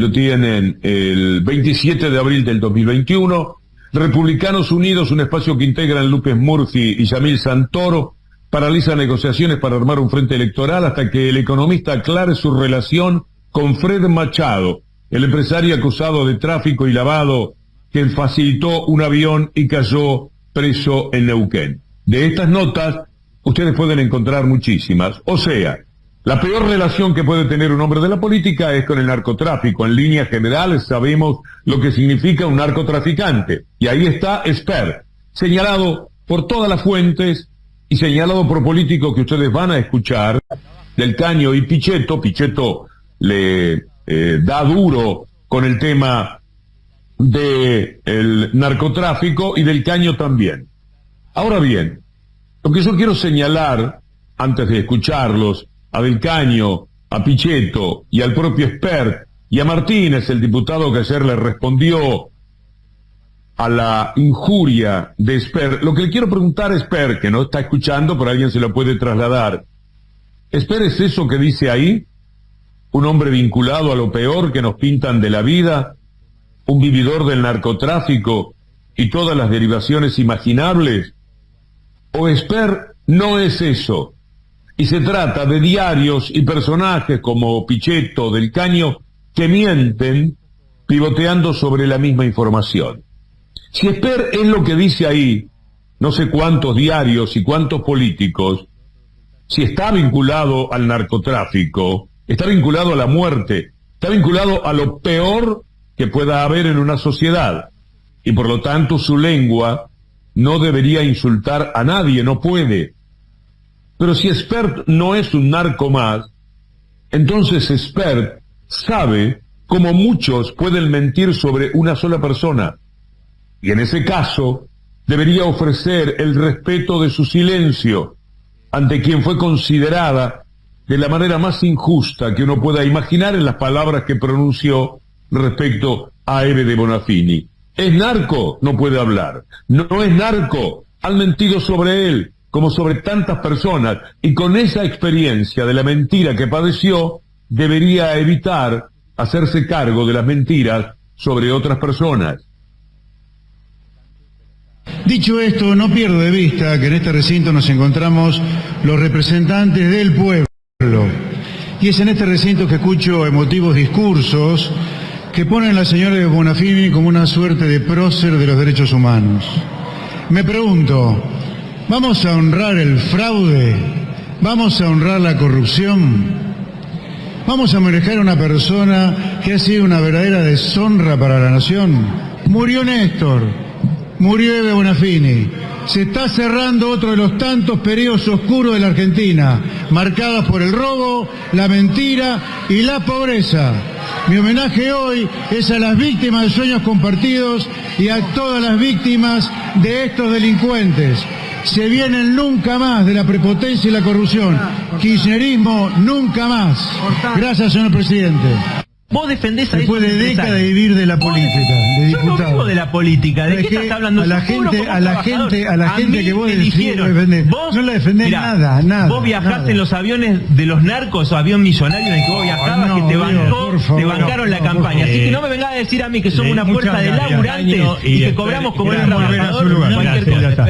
lo tienen el 27 de abril del 2021. Republicanos Unidos, un espacio que integran López Murphy y Yamil Santoro, paraliza negociaciones para armar un frente electoral hasta que el economista aclare su relación con Fred Machado, el empresario acusado de tráfico y lavado que facilitó un avión y cayó preso en Neuquén. De estas notas, ustedes pueden encontrar muchísimas. O sea, la peor relación que puede tener un hombre de la política es con el narcotráfico. En líneas generales sabemos lo que significa un narcotraficante. Y ahí está Esper, señalado por todas las fuentes y señalado por políticos que ustedes van a escuchar, Del Caño y Pichetto. Pichetto le da duro con el tema del narcotráfico y Del Caño también. Ahora bien, lo que yo quiero señalar, antes de escucharlos, a Del Caño, a Pichetto y al propio Esper, y a Martínez, el diputado que ayer le respondió a la injuria de Esper, lo que le quiero preguntar a Esper, que no está escuchando, pero alguien se lo puede trasladar. ¿Esper es eso que dice ahí? ¿Un hombre vinculado a lo peor que nos pintan de la vida? ¿Un vividor del narcotráfico y todas las derivaciones imaginables? ¿O Esper no es eso? Y se trata de diarios y personajes como Pichetto, Del Caño, que mienten pivoteando sobre la misma información. Si Esper es lo que dice ahí, no sé cuántos diarios y cuántos políticos, si está vinculado al narcotráfico, está vinculado a la muerte, está vinculado a lo peor que pueda haber en una sociedad, y por lo tanto su lengua no debería insultar a nadie, no puede. Pero si Esper no es un narco más, entonces Esper sabe cómo muchos pueden mentir sobre una sola persona, y en ese caso debería ofrecer el respeto de su silencio ante quien fue considerada de la manera más injusta que uno pueda imaginar en las palabras que pronunció respecto a Eve de Bonafini. ¿Es narco? No puede hablar. ¿No es narco? Han mentido sobre él, como sobre tantas personas, y con esa experiencia de la mentira que padeció, debería evitar hacerse cargo de las mentiras sobre otras personas. Dicho esto, no pierdo de vista que en este recinto nos encontramos los representantes del pueblo. Y es en este recinto que escucho emotivos discursos que ponen a la señora de Bonafini como una suerte de prócer de los derechos humanos. Me pregunto, ¿vamos a honrar el fraude? ¿Vamos a honrar la corrupción? ¿Vamos a manejar a una persona que ha sido una verdadera deshonra para la nación? Murió Néstor, murió Eve Bonafini. Se está cerrando otro de los tantos periodos oscuros de la Argentina, marcados por el robo, la mentira y la pobreza. Mi homenaje hoy es a las víctimas de sueños compartidos y a todas las víctimas de estos delincuentes. Se vienen nunca más de la prepotencia y la corrupción. Kirchnerismo nunca más. Gracias, señor presidente. Vos defendés a después de décadas de vivir de la política, de diputado. Yo no vivo de la política. ¿De qué estás hablando? A la gente que vos defendés. Vos no la defendés. Mirá, nada. Vos viajaste en los aviones de los narcos, o avión millonario en el que vos viajabas, que te bancaron la campaña. Así que no me vengas a decir a mí que somos una fuerza de laburantes y que cobramos como el trabajador cualquier cosa.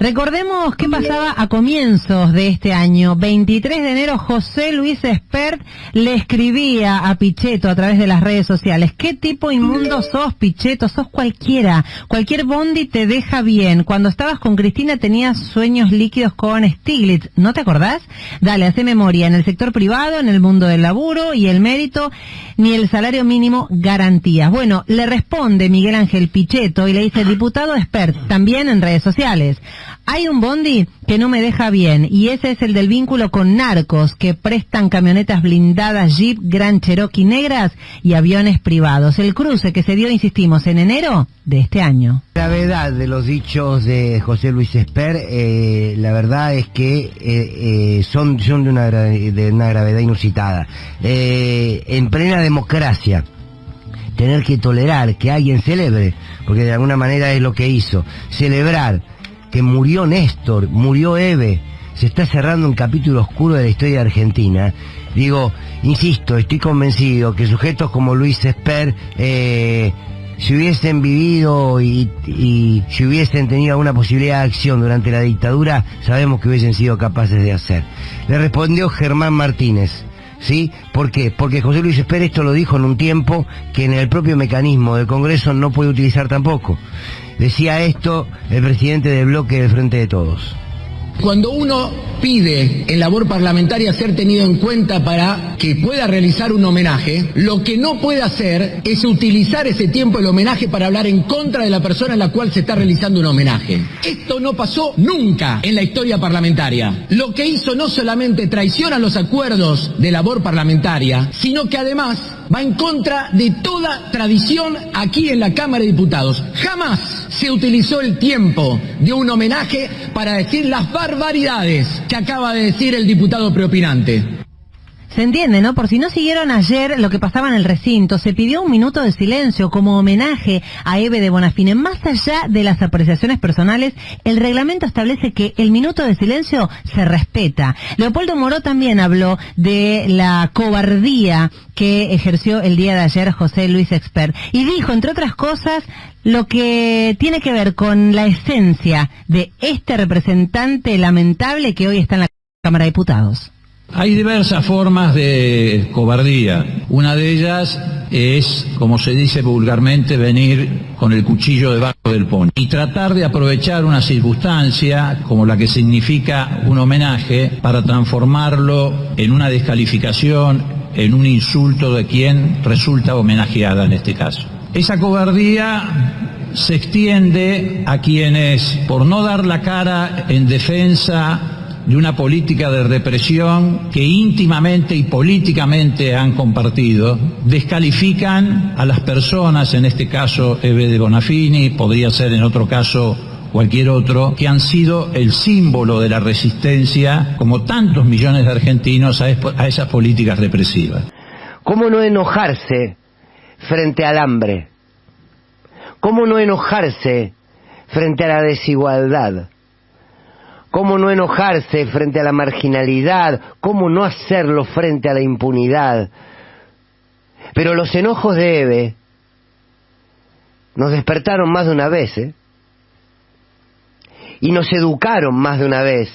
Recordemos qué pasaba a comienzos de este año. 23 de enero, José Luis Espert le escribía a Pichetto a través de las redes sociales: ¿qué tipo inmundo sos, Pichetto? Sos cualquiera. Cualquier bondi te deja bien. Cuando estabas con Cristina tenías sueños líquidos con Stiglitz. ¿No te acordás? Dale, hace memoria. En el sector privado, en el mundo del laburo y el mérito, ni el salario mínimo garantías. Bueno, le responde Miguel Ángel Pichetto y le dice: diputado Espert, también en redes sociales. Hay un bondi que no me deja bien, y ese es el del vínculo con narcos, que prestan camionetas blindadas Jeep Grand Cherokee negras y aviones privados. El cruce que se dio, insistimos, en enero de este año. La gravedad de los dichos de José Luis Espert, la verdad es que son de una gravedad inusitada. En plena democracia, tener que tolerar que alguien celebre, porque de alguna manera es lo que hizo, celebrar que murió Néstor, murió Eve, se está cerrando un capítulo oscuro de la historia argentina. Digo, insisto, estoy convencido que sujetos como Luis Esper, si hubiesen vivido y si hubiesen tenido alguna posibilidad de acción durante la dictadura, sabemos que hubiesen sido capaces de hacer. Le respondió Germán Martínez, ¿sí? ¿Por qué? Porque José Luis Esper esto lo dijo en un tiempo que en el propio mecanismo del Congreso no puede utilizar tampoco. Decía esto el presidente del bloque del Frente de Todos. Cuando uno pide en labor parlamentaria ser tenido en cuenta para que pueda realizar un homenaje, lo que no puede hacer es utilizar ese tiempo del homenaje para hablar en contra de la persona a la cual se está realizando un homenaje. Esto no pasó nunca en la historia parlamentaria. Lo que hizo no solamente traiciona los acuerdos de labor parlamentaria, sino que además va en contra de toda tradición aquí en la Cámara de Diputados. Jamás se utilizó el tiempo de un homenaje para decir las barbaridades que acaba de decir el diputado preopinante. Se entiende, ¿no? Por si no siguieron ayer lo que pasaba en el recinto, se pidió un minuto de silencio como homenaje a Eve de Bonafini. Más allá de las apreciaciones personales, el reglamento establece que el minuto de silencio se respeta. Leopoldo Moró también habló de la cobardía que ejerció el día de ayer José Luis Esper y dijo, entre otras cosas, lo que tiene que ver con la esencia de este representante lamentable que hoy está en la Cámara de Diputados. Hay diversas formas de cobardía. Una de ellas es, como se dice vulgarmente, venir con el cuchillo debajo del puño y tratar de aprovechar una circunstancia como la que significa un homenaje para transformarlo en una descalificación, en un insulto de quien resulta homenajeada en este caso. Esa cobardía se extiende a quienes, por no dar la cara en defensa de una política de represión que íntimamente y políticamente han compartido, descalifican a las personas, en este caso Eve de Bonafini, podría ser en otro caso cualquier otro, que han sido el símbolo de la resistencia, como tantos millones de argentinos, a esas políticas represivas. ¿Cómo no enojarse frente al hambre? ¿Cómo no enojarse frente a la desigualdad? ¿Cómo no enojarse frente a la marginalidad? ¿Cómo no hacerlo frente a la impunidad? Pero los enojos de Eve nos despertaron más de una vez, y nos educaron más de una vez.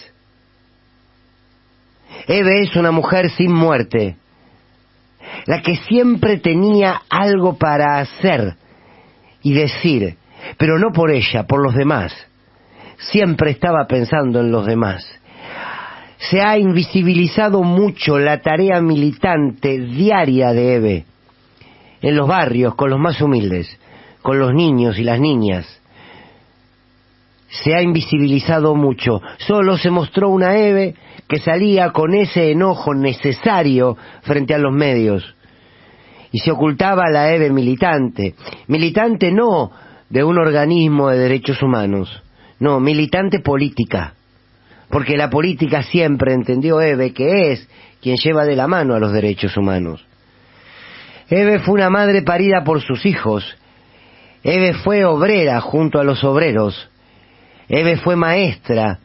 Eve es una mujer sin muerte, la que siempre tenía algo para hacer y decir, pero no por ella, por los demás. Siempre estaba pensando en los demás. Se ha invisibilizado mucho la tarea militante diaria de Eve en los barrios, con los más humildes, con los niños y las niñas. Se ha invisibilizado mucho. Solo se mostró una Eve que salía con ese enojo necesario frente a los medios. Y se ocultaba la Eve militante. Militante no de un organismo de derechos humanos, no, militante política. Porque la política siempre entendió Eve que es quien lleva de la mano a los derechos humanos. Eve fue una madre parida por sus hijos. Eve fue obrera junto a los obreros. Eve fue maestra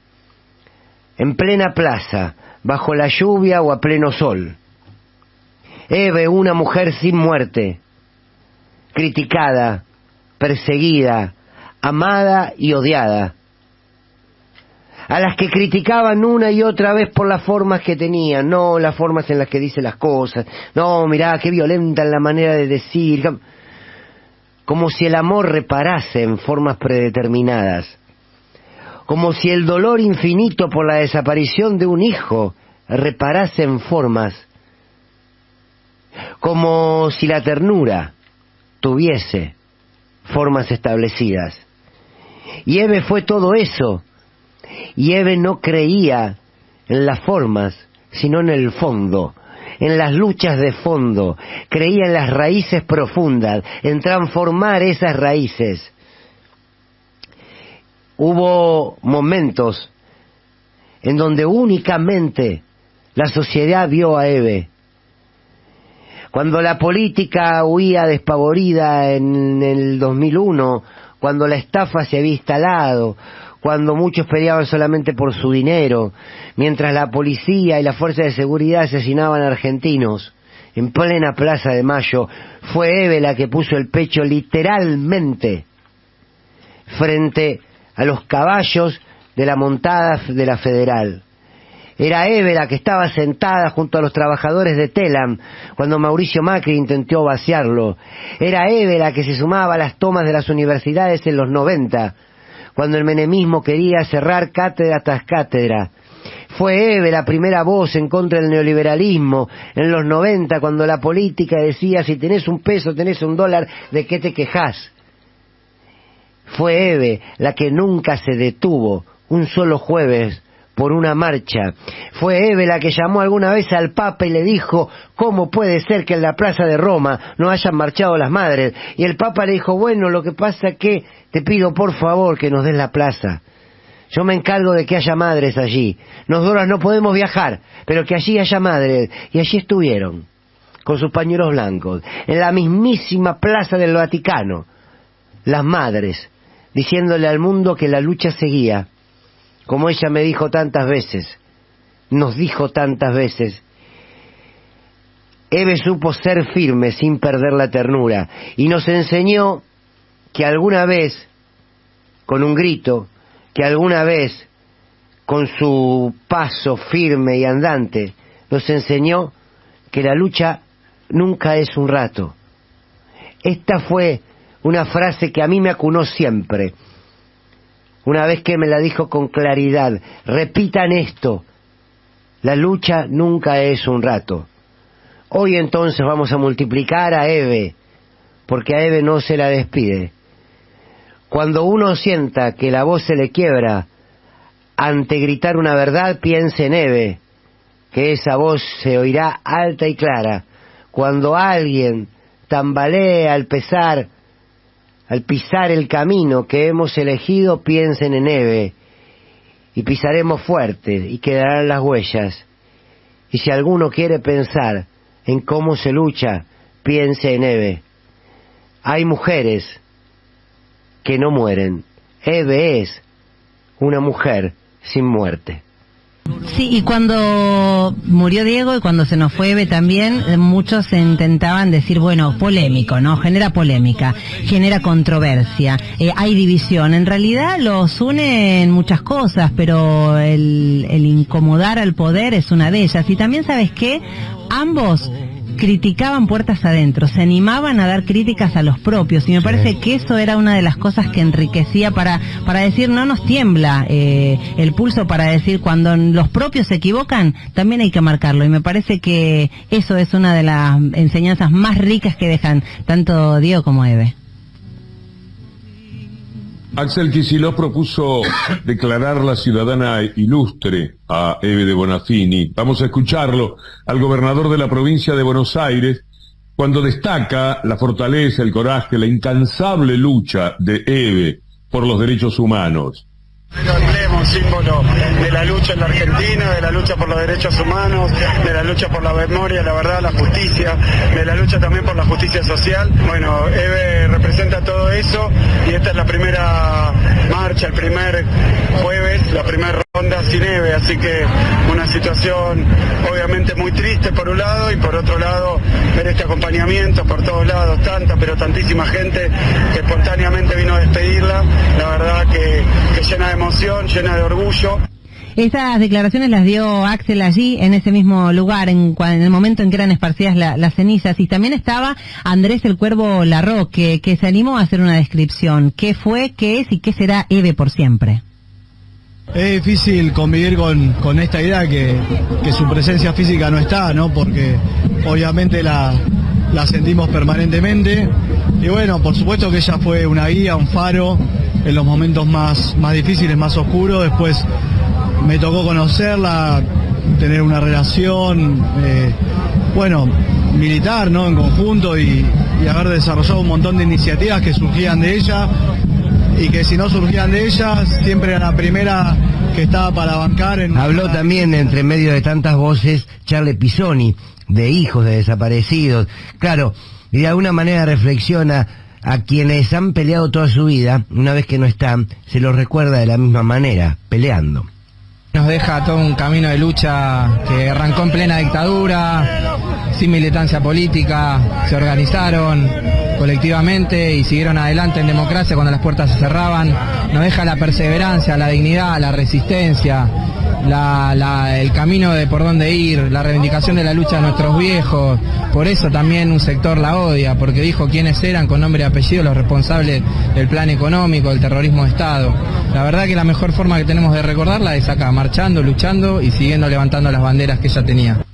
en plena plaza, bajo la lluvia o a pleno sol. Eve, una mujer sin muerte, criticada, perseguida, amada y odiada, a las que criticaban una y otra vez por las formas que tenían, no las formas en las que dice las cosas, no, mirá, qué violenta en la manera de decir, como si el amor reparase en formas predeterminadas, como si el dolor infinito por la desaparición de un hijo reparase en formas, como si la ternura tuviese formas establecidas. Y Eve fue todo eso, y Eve no creía en las formas, sino en el fondo, en las luchas de fondo, creía en las raíces profundas, en transformar esas raíces. Hubo momentos en donde únicamente la sociedad vio a Eve. Cuando la política huía despavorida en el 2001, cuando la estafa se había instalado, cuando muchos peleaban solamente por su dinero, mientras la policía y la fuerza de seguridad asesinaban a argentinos. En plena Plaza de Mayo fue Eve la que puso el pecho literalmente frente a los caballos de la montada de la Federal. Era Eve la que estaba sentada junto a los trabajadores de Telam cuando Mauricio Macri intentó vaciarlo. Era Eve la que se sumaba a las tomas de las universidades en los 90, cuando el menemismo quería cerrar cátedra tras cátedra. Fue Eve la primera voz en contra del neoliberalismo en los 90, cuando la política decía: si tenés un peso, tenés un dólar, ¿de qué te quejás? Fue Eve la que nunca se detuvo un solo jueves por una marcha. Fue Eve la que llamó alguna vez al Papa y le dijo: ¿cómo puede ser que en la Plaza de Roma no hayan marchado las madres? Y el Papa le dijo: bueno, lo que pasa es que te pido por favor que nos des la plaza. Yo me encargo de que haya madres allí. Nosotros no podemos viajar, pero que allí haya madres. Y allí estuvieron, con sus pañuelos blancos, en la mismísima Plaza del Vaticano, las madres, diciéndole al mundo que la lucha seguía, como ella me dijo tantas veces, nos dijo tantas veces. Eve supo ser firme sin perder la ternura, y nos enseñó que alguna vez, con un grito, que alguna vez, con su paso firme y andante, nos enseñó que la lucha nunca es un rato. Esta fue una frase que a mí me acunó siempre. Una vez que me la dijo con claridad: repitan esto, la lucha nunca es un rato. Hoy entonces vamos a multiplicar a Eve, porque a Eve no se la despide. Cuando uno sienta que la voz se le quiebra ante gritar una verdad, piense en Eve, que esa voz se oirá alta y clara. Cuando alguien tambalee al pisar el camino que hemos elegido, piensen en Eve, y pisaremos fuerte y quedarán las huellas. Y si alguno quiere pensar en cómo se lucha, piense en Eve. Hay mujeres que no mueren. Eve es una mujer sin muerte. Sí, y cuando murió Diego y cuando se nos fue Eve también, muchos intentaban decir, bueno, polémico, ¿no? Genera polémica, genera controversia, hay división. En realidad los unen muchas cosas, pero el incomodar al poder es una de ellas. Y también, ¿sabes qué? Ambos criticaban puertas adentro, se animaban a dar críticas a los propios, y me parece que eso era una de las cosas que enriquecía para decir, no nos tiembla el pulso para decir cuando los propios se equivocan, también hay que marcarlo, y me parece que eso es una de las enseñanzas más ricas que dejan tanto Diego como Eve. Axel Kicillof propuso declarar la ciudadana ilustre a Eve de Bonafini. Vamos a escucharlo al gobernador de la provincia de Buenos Aires, cuando destaca la fortaleza, el coraje, la incansable lucha de Eve por los derechos humanos. El emblema, un símbolo de la lucha en la Argentina, de la lucha por los derechos humanos, de la lucha por la memoria, la verdad, la justicia, de la lucha también por la justicia social. Bueno, Eve representa todo eso, y esta es la primera marcha, el primer jueves, la primera ronda sin Eve, así que una situación obviamente muy triste por un lado, y por otro lado ver este acompañamiento por todos lados, tantísima gente que espontáneamente vino a despedirla, la verdad que llena de emoción, llena de orgullo. Estas declaraciones las dio Axel allí, en ese mismo lugar, en el momento en que eran esparcidas las cenizas, y también estaba Andrés el Cuervo Larroque, que se animó a hacer una descripción. ¿Qué fue, qué es y qué será Eve por siempre? Es difícil convivir con esta idea que su presencia física no está, ¿no? Porque obviamente la sentimos permanentemente, y bueno, por supuesto que ella fue una guía, un faro en los momentos más difíciles, más oscuros. Después me tocó conocerla, tener una relación, militar, ¿no? En conjunto, y haber desarrollado un montón de iniciativas que surgían de ella, y que si no surgían de ella, siempre era la primera que estaba para bancar. Habló también, entre medio de tantas voces, Charlie Pisoni, de hijos de desaparecidos. Claro, y de alguna manera reflexiona a quienes han peleado toda su vida, una vez que no están, se los recuerda de la misma manera, peleando. Nos deja todo un camino de lucha que arrancó en plena dictadura, sin militancia política, se organizaron colectivamente y siguieron adelante en democracia cuando las puertas se cerraban. Nos deja la perseverancia, la dignidad, la resistencia, el camino de por dónde ir, la reivindicación de la lucha de nuestros viejos. Por eso también un sector la odia, porque dijo quiénes eran con nombre y apellido los responsables del plan económico, del terrorismo de Estado. La verdad que la mejor forma que tenemos de recordarla es acá, marchando, luchando y siguiendo levantando las banderas que ella tenía.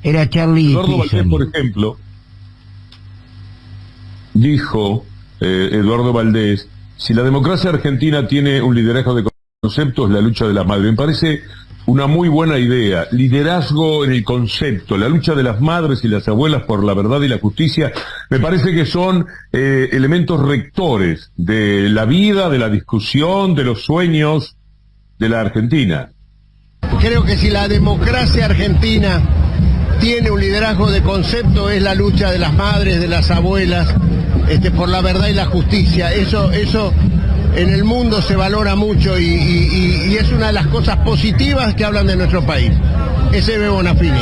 Era Charlie Eduardo Valdés, por ejemplo, dijo, Eduardo Valdés, si la democracia argentina tiene un liderazgo de conceptos, la lucha de las madres. Me parece una muy buena idea. Liderazgo en el concepto, la lucha de las madres y las abuelas por la verdad y la justicia, me parece que son elementos rectores de la vida, de la discusión, de los sueños de la Argentina. Creo que si la democracia argentina tiene un liderazgo de concepto, es la lucha de las madres, de las abuelas, por la verdad y la justicia. Eso en el mundo se valora mucho y es una de las cosas positivas que hablan de nuestro país. Ese es Bonafini.